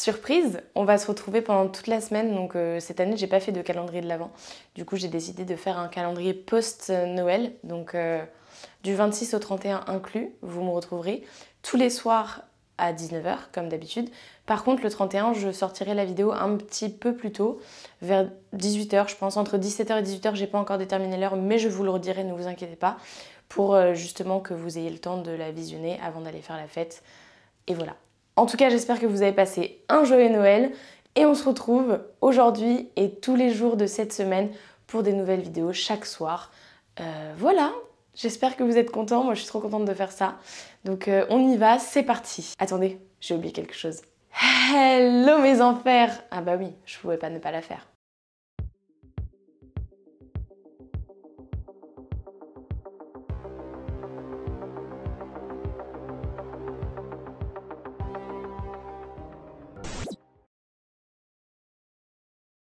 Surprise, on va se retrouver pendant toute la semaine, donc cette année j'ai pas fait de calendrier de l'Avent. Du coup j'ai décidé de faire un calendrier post-Noël, donc du 26 au 31 inclus, vous me retrouverez tous les soirs à 19h comme d'habitude. Par contre le 31 je sortirai la vidéo un petit peu plus tôt, vers 18h je pense, entre 17h et 18h, j'ai pas encore déterminé l'heure mais je vous le redirai, ne vous inquiétez pas, pour justement que vous ayez le temps de la visionner avant d'aller faire la fête, et voilà. En tout cas, j'espère que vous avez passé un joyeux Noël et on se retrouve aujourd'hui et tous les jours de cette semaine pour des nouvelles vidéos chaque soir. Voilà, j'espère que vous êtes contents, moi je suis trop contente de faire ça. Donc on y va, c'est parti. Attendez, j'ai oublié quelque chose. Hello mes enfers! Ah bah oui, je pouvais pas ne pas la faire.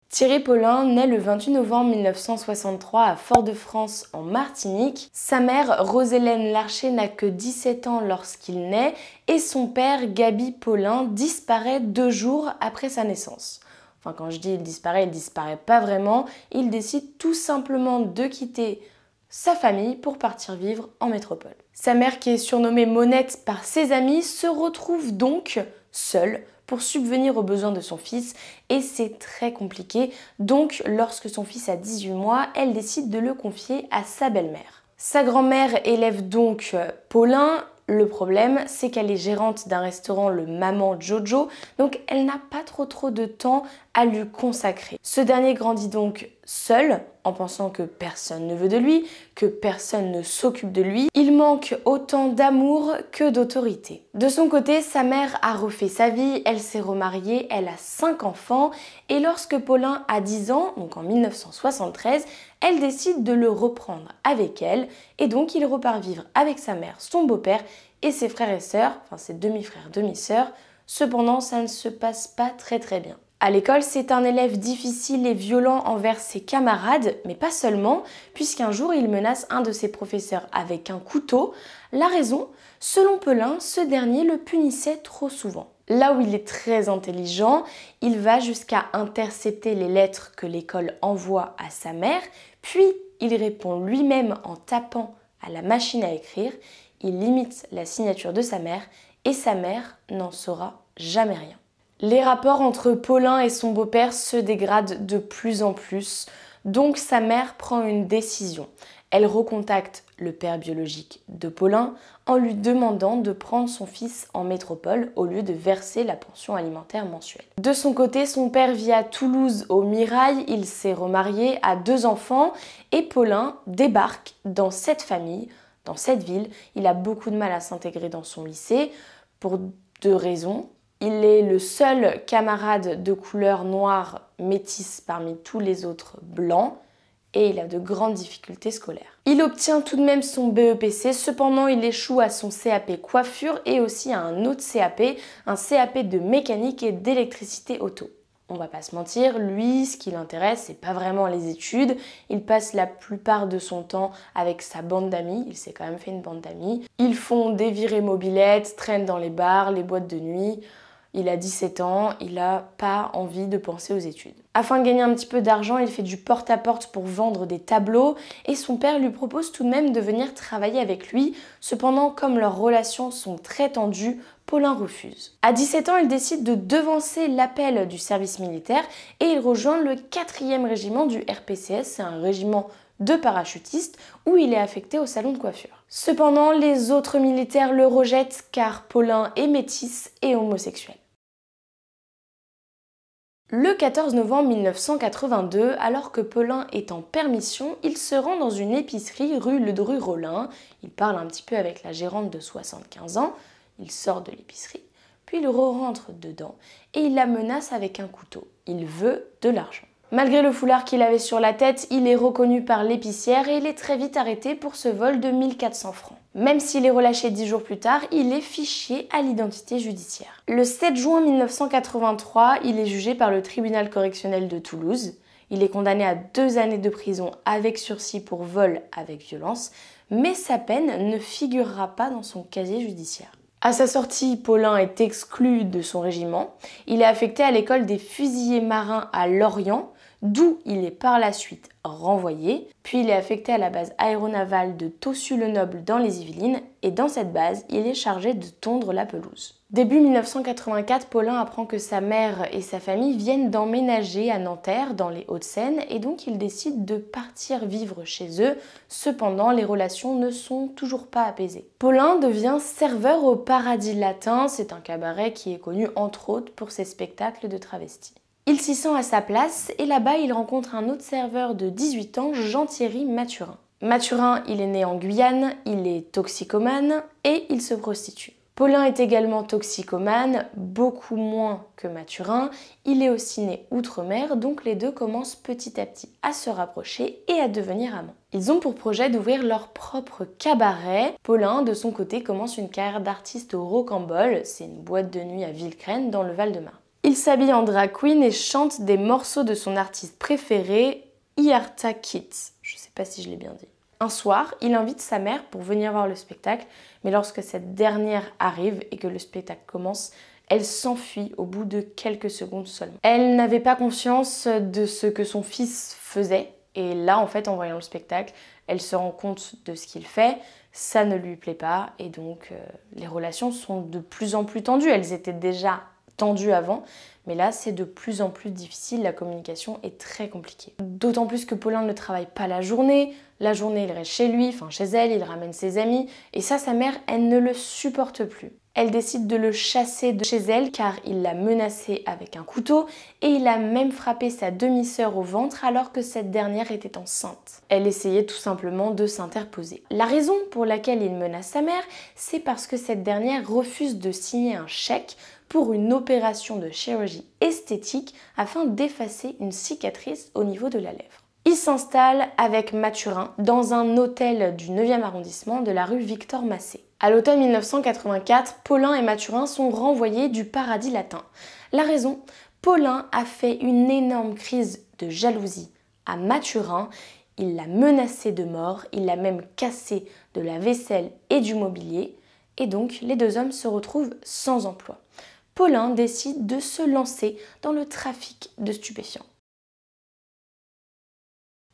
Thierry Paulin naît le 28 novembre 1963 à Fort-de-France en Martinique. Sa mère, Rose-Hélène Larcher, n'a que 17 ans lorsqu'il naît et son père, Gaby Paulin, disparaît 2 jours après sa naissance. Enfin, quand je dis il disparaît pas vraiment. Il décide tout simplement de quitter sa famille pour partir vivre en métropole. Sa mère, qui est surnommée Monette par ses amis, se retrouve donc seule pour subvenir aux besoins de son fils et c'est très compliqué. Donc lorsque son fils a 18 mois, elle décide de le confier à sa belle-mère. Sa grand-mère élève donc Paulin. Le problème, c'est qu'elle est gérante d'un restaurant, le Maman Jojo, donc elle n'a pas trop de temps à lui consacrer. Ce dernier grandit donc seul, en pensant que personne ne veut de lui, que personne ne s'occupe de lui. Il manque autant d'amour que d'autorité. De son côté, sa mère a refait sa vie, elle s'est remariée, elle a 5 enfants, et lorsque Paulin a 10 ans, donc en 1973, elle décide de le reprendre avec elle, et donc il repart vivre avec sa mère, son beau-père et ses frères et sœurs, enfin ses demi-frères, demi-sœurs. Cependant, ça ne se passe pas très bien. À l'école, c'est un élève difficile et violent envers ses camarades, mais pas seulement, puisqu'un jour il menace un de ses professeurs avec un couteau. La raison, selon Paulin, ce dernier le punissait trop souvent. Là où il est très intelligent, il va jusqu'à intercepter les lettres que l'école envoie à sa mère, puis il répond lui-même en tapant à la machine à écrire, il imite la signature de sa mère et sa mère n'en saura jamais rien. Les rapports entre Paulin et son beau-père se dégradent de plus en plus, donc sa mère prend une décision. Elle recontacte le père biologique de Paulin en lui demandant de prendre son fils en métropole au lieu de verser la pension alimentaire mensuelle. De son côté, son père vit à Toulouse au Mirail, il s'est remarié, a 2 enfants et Paulin débarque dans cette famille, dans cette ville. Il a beaucoup de mal à s'intégrer dans son lycée pour 2 raisons. Il est le seul camarade de couleur noire métisse parmi tous les autres blancs et il a de grandes difficultés scolaires. Il obtient tout de même son BEPC, cependant il échoue à son CAP coiffure et aussi à un autre CAP, un CAP de mécanique et d'électricité auto. On va pas se mentir, lui, ce qui l'intéresse, c'est pas vraiment les études. Il passe la plupart de son temps avec sa bande d'amis. Il s'est quand même fait une bande d'amis. Ils font des virées mobylettes, traînent dans les bars, les boîtes de nuit. Il a 17 ans, il n'a pas envie de penser aux études. Afin de gagner un petit peu d'argent, il fait du porte-à-porte pour vendre des tableaux et son père lui propose tout de même de venir travailler avec lui. Cependant, comme leurs relations sont très tendues, Paulin refuse. À 17 ans, il décide de devancer l'appel du service militaire et il rejoint le 4e régiment du RPCS, c'est un régiment de parachutistes où il est affecté au salon de coiffure. Cependant, les autres militaires le rejettent car Paulin est métis et homosexuel. Le 14 novembre 1982, alors que Paulin est en permission, il se rend dans une épicerie rue Ledru-Rollin. Il parle un petit peu avec la gérante de 75 ans, il sort de l'épicerie, puis il rentre dedans et il la menace avec un couteau. Il veut de l'argent. Malgré le foulard qu'il avait sur la tête, il est reconnu par l'épicière et il est très vite arrêté pour ce vol de 1400 francs. Même s'il est relâché 10 jours plus tard, il est fiché à l'identité judiciaire. Le 7 juin 1983, il est jugé par le tribunal correctionnel de Toulouse. Il est condamné à 2 années de prison avec sursis pour vol avec violence, mais sa peine ne figurera pas dans son casier judiciaire. À sa sortie, Paulin est exclu de son régiment. Il est affecté à l'école des fusiliers marins à Lorient, d'où il est par la suite renvoyé. Puis il est affecté à la base aéronavale de Tossu-le-Noble dans les Yvelines et dans cette base, il est chargé de tondre la pelouse. Début 1984, Paulin apprend que sa mère et sa famille viennent d'emménager à Nanterre dans les Hauts-de-Seine et donc il décide de partir vivre chez eux. Cependant, les relations ne sont toujours pas apaisées. Paulin devient serveur au Paradis Latin, c'est un cabaret qui est connu entre autres pour ses spectacles de travestis. Il s'y sent à sa place et là-bas il rencontre un autre serveur de 18 ans, Jean-Thierry Mathurin. Mathurin, il est né en Guyane, il est toxicomane et il se prostitue. Paulin est également toxicomane, beaucoup moins que Mathurin. Il est aussi né outre-mer, donc les deux commencent petit à petit à se rapprocher et à devenir amants. Ils ont pour projet d'ouvrir leur propre cabaret. Paulin, de son côté, commence une carrière d'artiste au Rocambole, c'est une boîte de nuit à Villecresnes dans le Val-de-Marne. Il s'habille en drag queen et chante des morceaux de son artiste préféré, Eartha Kitt. Je sais pas si je l'ai bien dit. Un soir, il invite sa mère pour venir voir le spectacle, mais lorsque cette dernière arrive et que le spectacle commence, elle s'enfuit au bout de quelques secondes seulement. Elle n'avait pas conscience de ce que son fils faisait, et là, en fait, en voyant le spectacle, elle se rend compte de ce qu'il fait, ça ne lui plaît pas, et donc les relations sont de plus en plus tendues. Elles étaient déjà tendues avant, mais là c'est de plus en plus difficile, la communication est très compliquée. D'autant plus que Paulin ne travaille pas la journée il reste chez lui, enfin chez elle, il ramène ses amis, et ça sa mère, elle ne le supporte plus. Elle décide de le chasser de chez elle car il l'a menacé avec un couteau et il a même frappé sa demi-sœur au ventre alors que cette dernière était enceinte. Elle essayait tout simplement de s'interposer. La raison pour laquelle il menace sa mère, c'est parce que cette dernière refuse de signer un chèque pour une opération de chirurgie esthétique afin d'effacer une cicatrice au niveau de la lèvre. Il s'installe avec Mathurin dans un hôtel du 9e arrondissement de la rue Victor Massé. À l'automne 1984, Paulin et Mathurin sont renvoyés du Paradis Latin. La raison, Paulin a fait une énorme crise de jalousie à Mathurin. Il l'a menacé de mort, il l'a même cassé de la vaisselle et du mobilier. Et donc, les deux hommes se retrouvent sans emploi. Paulin décide de se lancer dans le trafic de stupéfiants.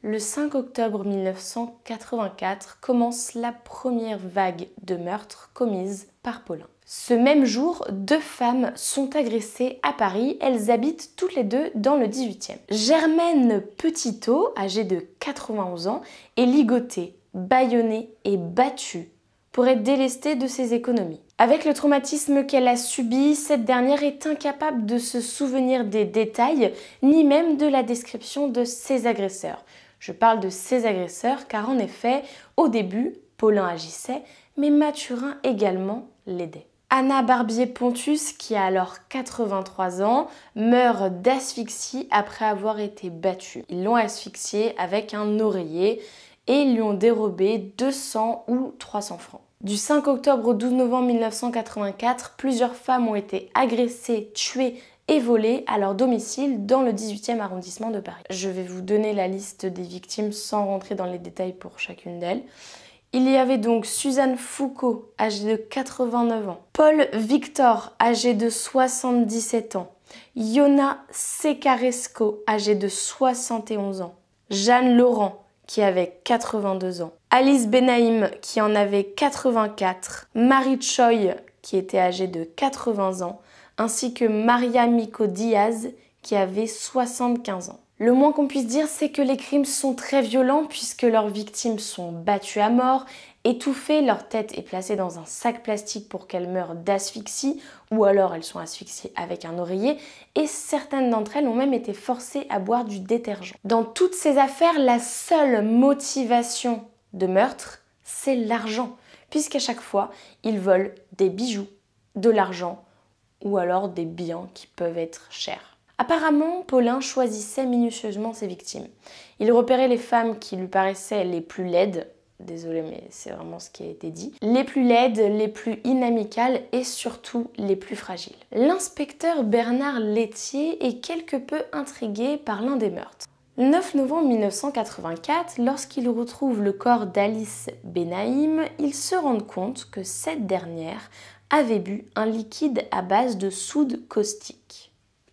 Le 5 octobre 1984 commence la première vague de meurtres commises par Paulin. Ce même jour, 2 femmes sont agressées à Paris. Elles habitent toutes les deux dans le 18e. Germaine Petitot, âgée de 91 ans, est ligotée, bâillonnée et battue pour être délestée de ses économies. Avec le traumatisme qu'elle a subi, cette dernière est incapable de se souvenir des détails, ni même de la description de ses agresseurs. Je parle de ses agresseurs car en effet, au début, Paulin agissait, mais Mathurin également l'aidait. Anna Barbier-Pontus, qui a alors 83 ans, meurt d'asphyxie après avoir été battue. Ils l'ont asphyxiée avec un oreiller et ils lui ont dérobé 200 ou 300 francs. Du 5 octobre au 12 novembre 1984, plusieurs femmes ont été agressées, tuées et volées à leur domicile dans le 18e arrondissement de Paris. Je vais vous donner la liste des victimes sans rentrer dans les détails pour chacune d'elles. Il y avait donc Suzanne Foucault, âgée de 89 ans, Paul Victor, âgé de 77 ans, Yona Secaresco, âgée de 71 ans, Jeanne Laurent, qui avait 82 ans, Alice Benaïm, qui en avait 84, Marie Choi, qui était âgée de 80 ans, ainsi que Maria Miko Diaz, qui avait 75 ans. Le moins qu'on puisse dire, c'est que les crimes sont très violents puisque leurs victimes sont battues à mort, étouffées, leur tête est placée dans un sac plastique pour qu'elles meurent d'asphyxie ou alors elles sont asphyxiées avec un oreiller et certaines d'entre elles ont même été forcées à boire du détergent. Dans toutes ces affaires, la seule motivation de meurtre, c'est l'argent puisqu'à chaque fois, ils volent des bijoux, de l'argent ou alors des biens qui peuvent être chers. Apparemment, Paulin choisissait minutieusement ses victimes. Il repérait les femmes qui lui paraissaient les plus laides, désolée mais c'est vraiment ce qui a été dit, les plus laides, les plus inamicales et surtout les plus fragiles. L'inspecteur Bernard Laitier est quelque peu intrigué par l'un des meurtres. Le 9 novembre 1984, lorsqu'il retrouve le corps d'Alice Benaïm, il se rend compte que cette dernière avait bu un liquide à base de soude caustique.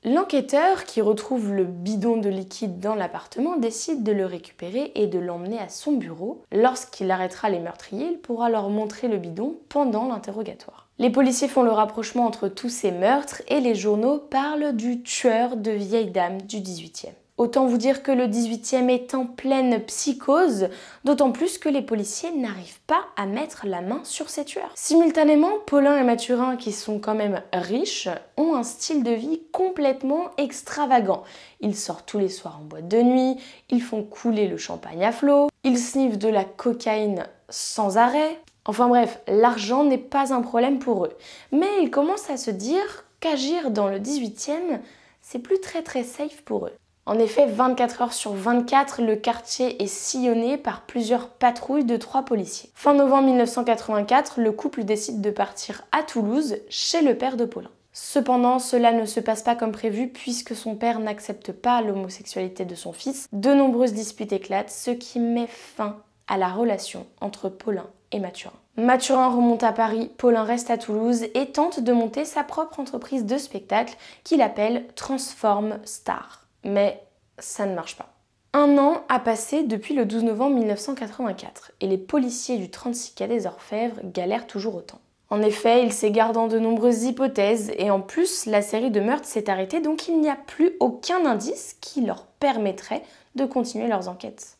L'enquêteur, qui retrouve le bidon de liquide dans l'appartement, décide de le récupérer et de l'emmener à son bureau. Lorsqu'il arrêtera les meurtriers, il pourra leur montrer le bidon pendant l'interrogatoire. Les policiers font le rapprochement entre tous ces meurtres et les journaux parlent du tueur de vieilles dames du XVIIIe. Autant vous dire que le XVIIIe est en pleine psychose, d'autant plus que les policiers n'arrivent pas à mettre la main sur ces tueurs. Simultanément, Paulin et Mathurin, qui sont quand même riches, ont un style de vie complètement extravagant. Ils sortent tous les soirs en boîte de nuit, ils font couler le champagne à flot, ils sniffent de la cocaïne sans arrêt. Enfin bref, l'argent n'est pas un problème pour eux. Mais ils commencent à se dire qu'agir dans le XVIIIe, c'est plus très safe pour eux. En effet, 24 heures sur 24, le quartier est sillonné par plusieurs patrouilles de 3 policiers. Fin novembre 1984, le couple décide de partir à Toulouse, chez le père de Paulin. Cependant, cela ne se passe pas comme prévu puisque son père n'accepte pas l'homosexualité de son fils. De nombreuses disputes éclatent, ce qui met fin à la relation entre Paulin et Mathurin. Mathurin remonte à Paris, Paulin reste à Toulouse et tente de monter sa propre entreprise de spectacle qu'il appelle Transform Star. Mais ça ne marche pas. Un an a passé depuis le 12 novembre 1984 et les policiers du 36 quai des Orfèvres galèrent toujours autant. En effet, ils s'égarent dans de nombreuses hypothèses et en plus, la série de meurtres s'est arrêtée donc il n'y a plus aucun indice qui leur permettrait de continuer leurs enquêtes.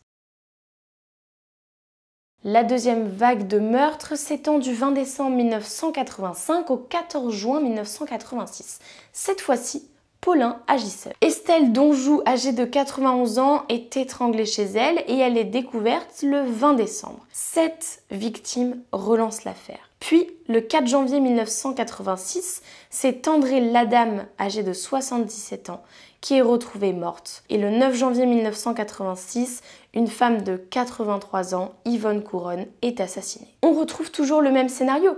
La deuxième vague de meurtres s'étend du 20 décembre 1985 au 14 juin 1986. Cette fois-ci, Paulin agit seul. Estelle Donjou, âgée de 91 ans, est étranglée chez elle et elle est découverte le 20 décembre. 7 victimes relancent l'affaire. Puis, le 4 janvier 1986, c'est André Ladame, âgée de 77 ans, qui est retrouvée morte. Et le 9 janvier 1986, une femme de 83 ans, Yvonne Couronne, est assassinée. On retrouve toujours le même scénario.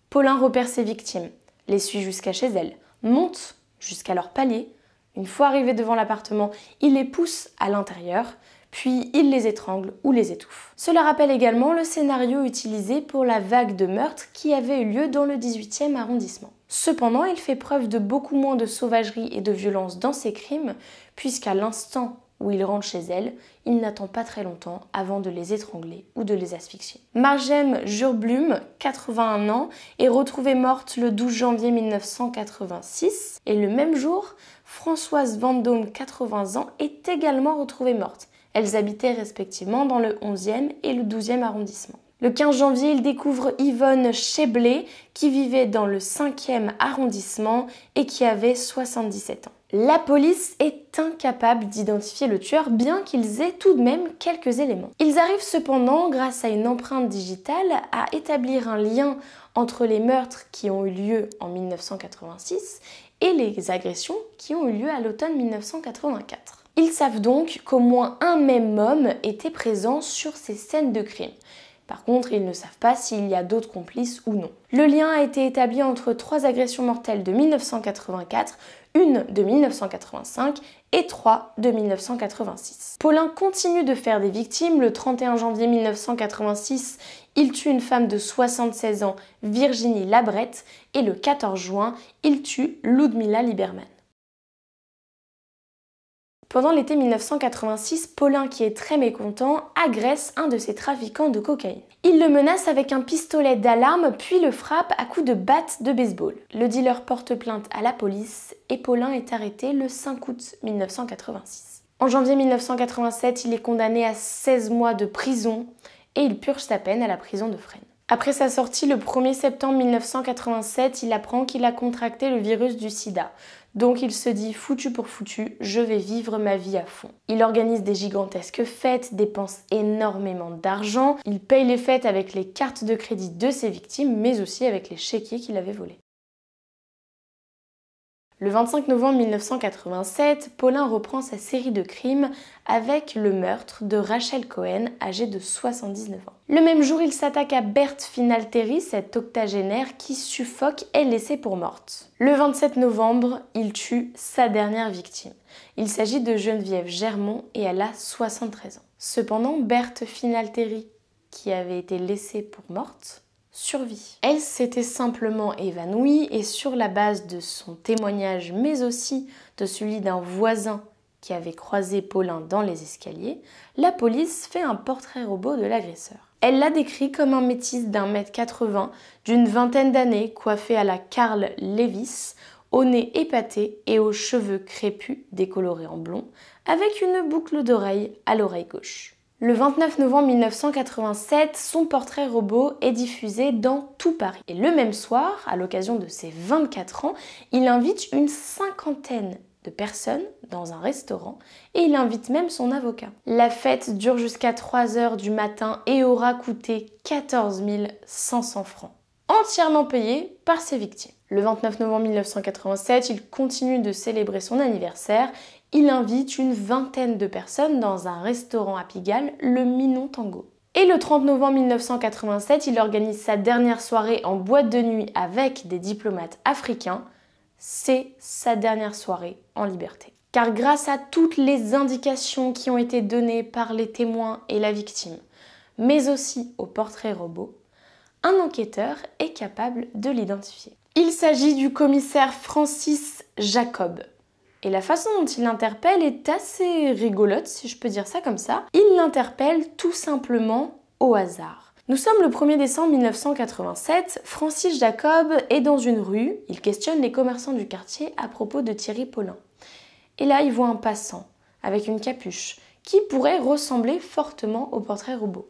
Paulin repère ses victimes, les suit jusqu'à chez elles, monte jusqu'à leur palier. Une fois arrivé devant l'appartement, il les pousse à l'intérieur, puis il les étrangle ou les étouffe. Cela rappelle également le scénario utilisé pour la vague de meurtres qui avait eu lieu dans le 18e arrondissement. Cependant, il fait preuve de beaucoup moins de sauvagerie et de violence dans ses crimes, puisqu'à l'instant où il rentre chez elle, il n'attend pas très longtemps avant de les étrangler ou de les asphyxier. Margem Jurblum, 81 ans, est retrouvée morte le 12 janvier 1986 et le même jour, Françoise Vendôme, 80 ans, est également retrouvée morte. Elles habitaient respectivement dans le 11e et le 12e arrondissement. Le 15 janvier, il découvre Yvonne Cheblé qui vivait dans le 5e arrondissement et qui avait 77 ans. La police est incapable d'identifier le tueur, bien qu'ils aient tout de même quelques éléments. Ils arrivent cependant, grâce à une empreinte digitale, à établir un lien entre les meurtres qui ont eu lieu en 1986 et les agressions qui ont eu lieu à l'automne 1984. Ils savent donc qu'au moins un même homme était présent sur ces scènes de crime. Par contre, ils ne savent pas s'il y a d'autres complices ou non. Le lien a été établi entre 3 agressions mortelles de 1984, une de 1985 et 3 de 1986. Paulin continue de faire des victimes. Le 31 janvier 1986, il tue une femme de 76 ans, Virginie Labrette, et le 14 juin, il tue Ludmila Lieberman. Pendant l'été 1986, Paulin, qui est très mécontent, agresse un de ses trafiquants de cocaïne. Il le menace avec un pistolet d'alarme, puis le frappe à coups de batte de baseball. Le dealer porte plainte à la police et Paulin est arrêté le 5 août 1986. En janvier 1987, il est condamné à 16 mois de prison et il purge sa peine à la prison de Fresnes. Après sa sortie le 1er septembre 1987, il apprend qu'il a contracté le virus du sida. Donc il se dit foutu pour foutu, je vais vivre ma vie à fond. Il organise des gigantesques fêtes, dépense énormément d'argent, il paye les fêtes avec les cartes de crédit de ses victimes, mais aussi avec les chéquiers qu'il avait volés. Le 25 novembre 1987, Paulin reprend sa série de crimes avec le meurtre de Rachel Cohen, âgée de 79 ans. Le même jour, il s'attaque à Berthe Finalteri, cette octogénaire qui suffoque et laissée pour morte. Le 27 novembre, il tue sa dernière victime. Il s'agit de Geneviève Germont et elle a 73 ans. Cependant, Berthe Finalteri, qui avait été laissée pour morte, survie. Elle s'était simplement évanouie et sur la base de son témoignage mais aussi de celui d'un voisin qui avait croisé Paulin dans les escaliers, la police fait un portrait robot de l'agresseur. Elle l'a décrit comme un métis d'1,80 m, d'une vingtaine d'années, coiffé à la Carl Lewis, au nez épaté et aux cheveux crépus décolorés en blond, avec une boucle d'oreille à l'oreille gauche. Le 29 novembre 1987, son portrait robot est diffusé dans tout Paris. Et le même soir, à l'occasion de ses 24 ans, il invite une cinquantaine de personnes dans un restaurant et il invite même son avocat. La fête dure jusqu'à 3 h du matin et aura coûté 14 500 francs, entièrement payé par ses victimes. Le 29 novembre 1987, il continue de célébrer son anniversaire. Il invite une vingtaine de personnes dans un restaurant à Pigalle, le Minon Tango. Et le 30 novembre 1987, il organise sa dernière soirée en boîte de nuit avec des diplomates africains. C'est sa dernière soirée en liberté. Car grâce à toutes les indications qui ont été données par les témoins et la victime, mais aussi au portrait robot, un enquêteur est capable de l'identifier. Il s'agit du commissaire Francis Jacob. Et la façon dont il l'interpelle est assez rigolote, si je peux dire ça comme ça. Il l'interpelle tout simplement au hasard. Nous sommes le 1er décembre 1987, Francis Jacob est dans une rue, il questionne les commerçants du quartier à propos de Thierry Paulin. Et là, il voit un passant avec une capuche qui pourrait ressembler fortement au portrait robot.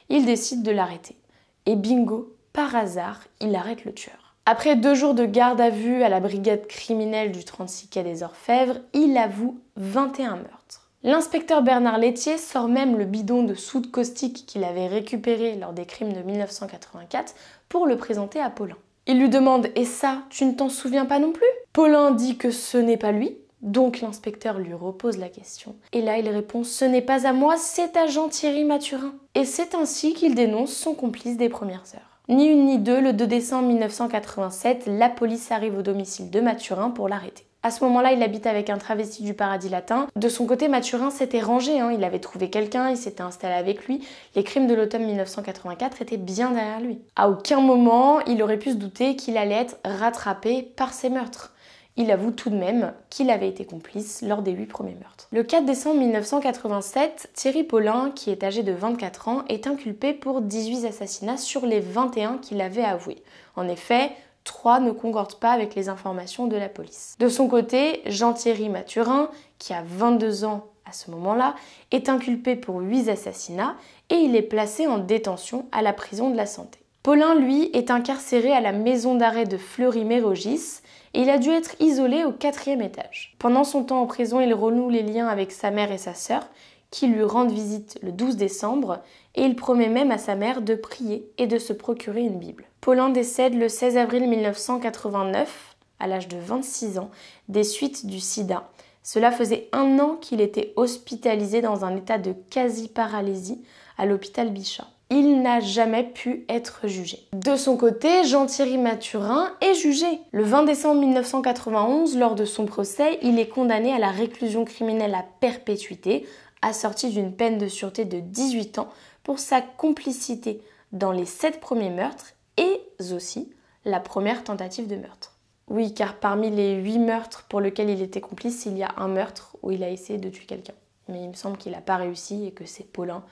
Il décide de l'arrêter. Et bingo, par hasard, il arrête le tueur. Après 2 jours de garde à vue à la brigade criminelle du 36 quai des Orfèvres, il avoue 21 meurtres. L'inspecteur Bernard Lettier sort même le bidon de soude caustique qu'il avait récupéré lors des crimes de 1984 pour le présenter à Paulin. Il lui demande « Et ça, tu ne t'en souviens pas non plus ?» Paulin dit que ce n'est pas lui, donc l'inspecteur lui repose la question. Et là, il répond « Ce n'est pas à moi, c'est à Jean-Thierry Mathurin. » Et c'est ainsi qu'il dénonce son complice des premières heures. Ni une ni deux, le 2 décembre 1987, la police arrive au domicile de Mathurin pour l'arrêter. À ce moment-là, il habite avec un travesti du Paradis Latin. De son côté, Mathurin s'était rangé, il avait trouvé quelqu'un, il s'était installé avec lui. Les crimes de l'automne 1984 étaient bien derrière lui. À aucun moment, il aurait pu se douter qu'il allait être rattrapé par ces meurtres. Il avoue tout de même qu'il avait été complice lors des 8 premiers meurtres. Le 4 décembre 1987, Thierry Paulin, qui est âgé de 24 ans, est inculpé pour 18 assassinats sur les 21 qu'il avait avoués. En effet, 3 ne concordent pas avec les informations de la police. De son côté, Jean-Thierry Mathurin, qui a 22 ans à ce moment-là, est inculpé pour 8 assassinats et il est placé en détention à la prison de la Santé. Paulin, lui, est incarcéré à la maison d'arrêt de Fleury-Mérogis et il a dû être isolé au 4e étage. Pendant son temps en prison, il renoue les liens avec sa mère et sa sœur, qui lui rendent visite le 12 décembre, et il promet même à sa mère de prier et de se procurer une Bible. Paulin décède le 16 avril 1989, à l'âge de 26 ans, des suites du sida. Cela faisait 1 an qu'il était hospitalisé dans un état de quasi-paralysie à l'hôpital Bichat. Il n'a jamais pu être jugé. De son côté, Jean-Thierry Mathurin est jugé. Le 20 décembre 1991, lors de son procès, il est condamné à la réclusion criminelle à perpétuité, assorti d'une peine de sûreté de 18 ans pour sa complicité dans les 7 premiers meurtres et aussi la première tentative de meurtre. Oui, car parmi les 8 meurtres pour lesquels il était complice, il y a un meurtre où il a essayé de tuer quelqu'un. Mais il me semble qu'il n'a pas réussi et que c'est Paulin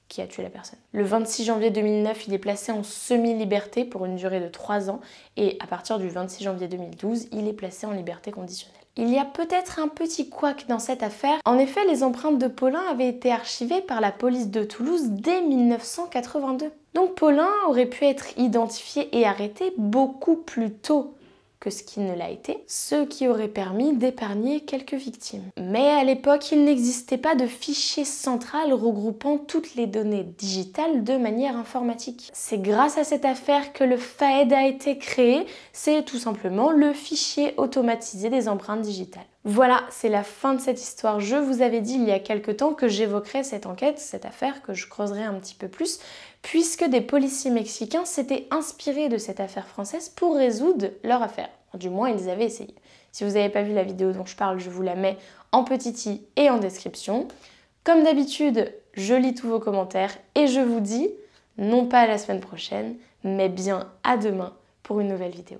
qui a tué la personne. Le 26 janvier 2009, il est placé en semi-liberté pour une durée de 3 ans et à partir du 26 janvier 2012, il est placé en liberté conditionnelle. Il y a peut-être un petit couac dans cette affaire. En effet, les empreintes de Paulin avaient été archivées par la police de Toulouse dès 1982. Donc Paulin aurait pu être identifié et arrêté beaucoup plus tôt que ce qui ne l'a été, ce qui aurait permis d'épargner quelques victimes. Mais à l'époque, il n'existait pas de fichier central regroupant toutes les données digitales de manière informatique. C'est grâce à cette affaire que le FAED a été créé, c'est tout simplement le fichier automatisé des empreintes digitales. Voilà, c'est la fin de cette histoire. Je vous avais dit il y a quelque temps que j'évoquerais cette enquête, cette affaire, que je creuserais un petit peu plus, puisque des policiers mexicains s'étaient inspirés de cette affaire française pour résoudre leur affaire. Du moins, ils avaient essayé. Si vous n'avez pas vu la vidéo dont je parle, je vous la mets en petit i et en description. Comme d'habitude, je lis tous vos commentaires et je vous dis, non pas à la semaine prochaine, mais bien à demain pour une nouvelle vidéo.